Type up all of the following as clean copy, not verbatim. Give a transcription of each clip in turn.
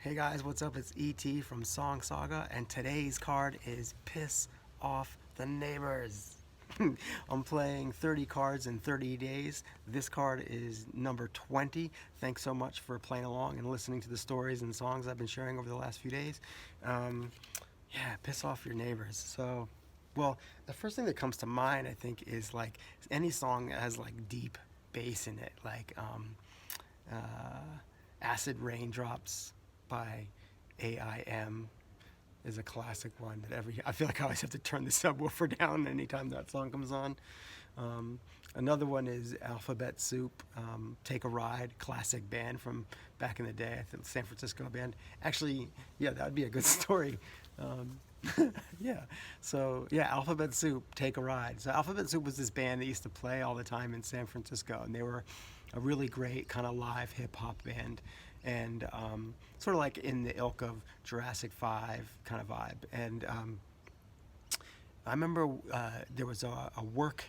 Hey guys, what's up? It's ET from SongSaga, and today's card is Piss Off the Neighbors. I'm playing 30 cards in 30 days. This card is number 20. Thanks so much for playing along and listening to the stories and songs I've been sharing over the last few days. Yeah, piss off your neighbors. Well, the first thing that comes to mind, I think, is like any song that has like deep bass in it, like Acid Raindrops by AIM is a classic one that I feel like I always have to turn the subwoofer down anytime that song comes on. Another one is Alphabet Soup, Take a Ride, classic band from back in the day, I think San Francisco band. Actually, yeah, that'd be a good story. Yeah, so yeah, Alphabet Soup, Take a Ride. So Alphabet Soup was this band that used to play all the time in San Francisco, and they were a really great kind of live hip hop band, and sort of like in the ilk of Jurassic 5 kind of vibe. And I remember there was a work,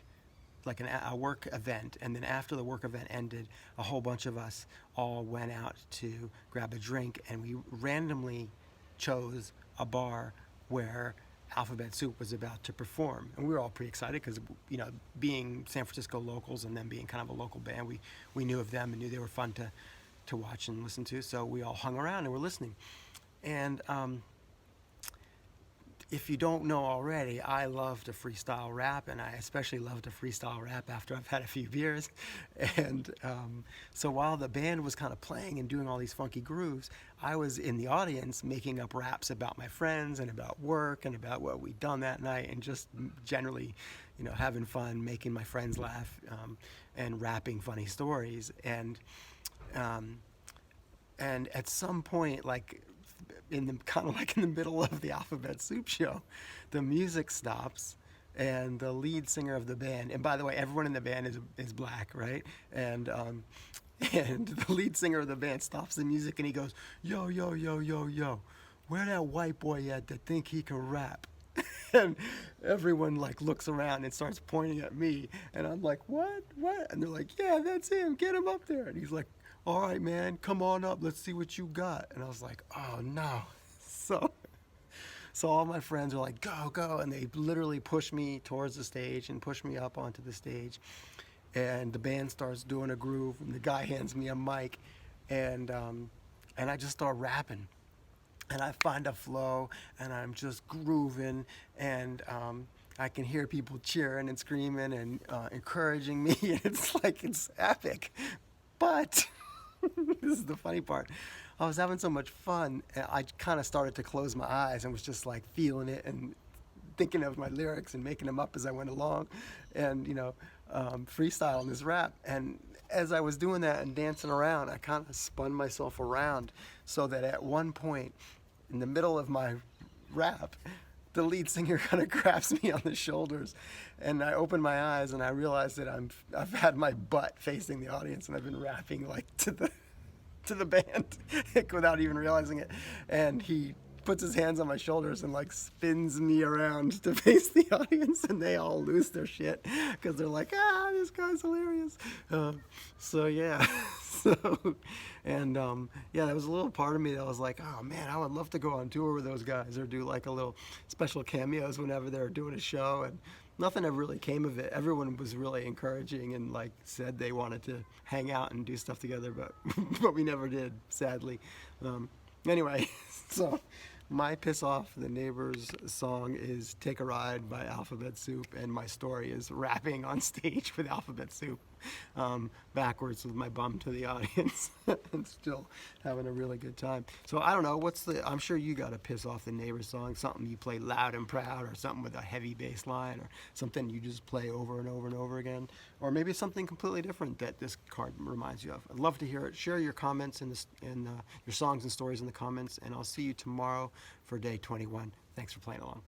like a work event, and then after the work event ended, a whole bunch of us all went out to grab a drink, and we randomly chose a bar where Alphabet Soup was about to perform, and we were all pretty excited because, you know, being San Francisco locals and them being kind of a local band, we knew of them and knew they were fun to watch and listen to. So we all hung around and were listening. And if you don't know already, I love to freestyle rap, and I especially love to freestyle rap after I've had a few beers. And so while the band was kind of playing and doing all these funky grooves, I was in the audience making up raps about my friends and about work and about what we'd done that night, and just generally, you know, having fun, making my friends laugh, and rapping funny stories. And at some point, like in the kind of like in the middle of the Alphabet Soup show, the music stops, and the lead singer of the band, and by the way, everyone in the band is black, right? And the lead singer of the band stops the music and he goes, "Yo, yo, yo, yo, yo, where that white boy at that think he can rap?" And everyone like looks around and starts pointing at me, and I'm like, what? And they're like, "Yeah, that's him, get him up there." And he's like, "All right, man, come on up, let's see what you got." And I was like, oh no. So all my friends are like, "Go, go," and they literally push me towards the stage and push me up onto the stage, and the band starts doing a groove, and the guy hands me a mic, and I just start rapping, and I find a flow, and I'm just grooving, and I can hear people cheering and screaming and encouraging me, and it's epic. But this is the funny part. I was having so much fun, I kind of started to close my eyes and was just like feeling it and thinking of my lyrics and making them up as I went along, and, you know, freestyling this rap. And as I was doing that and dancing around, I kind of spun myself around, so that at one point in the middle of my rap, the lead singer kind of grabs me on the shoulders, and I open my eyes and I realize that I've had my butt facing the audience, and I've been rapping like to the band without even realizing it. And he puts his hands on my shoulders and like spins me around to face the audience, and they all lose their shit because they're like, "Ah, this guy's hilarious." So yeah. So, and yeah, there was a little part of me that was like, oh man, I would love to go on tour with those guys, or do like a little special cameos whenever they were doing a show. And nothing ever really came of it. Everyone was really encouraging and like said they wanted to hang out and do stuff together, but but we never did, sadly. Anyway, so my Piss Off the Neighbors song is Take a Ride by Alphabet Soup, and my story is rapping on stage with Alphabet Soup, backwards with my bum to the audience, and still having a really good time. So I don't know, I'm sure you got a Piss Off the Neighbors song, something you play loud and proud, or something with a heavy bass line, or something you just play over and over and over again, or maybe something completely different that this card reminds you of. I'd love to hear it. Share your comments and your songs and stories in the comments, and I'll see you tomorrow for day 21. Thanks for playing along.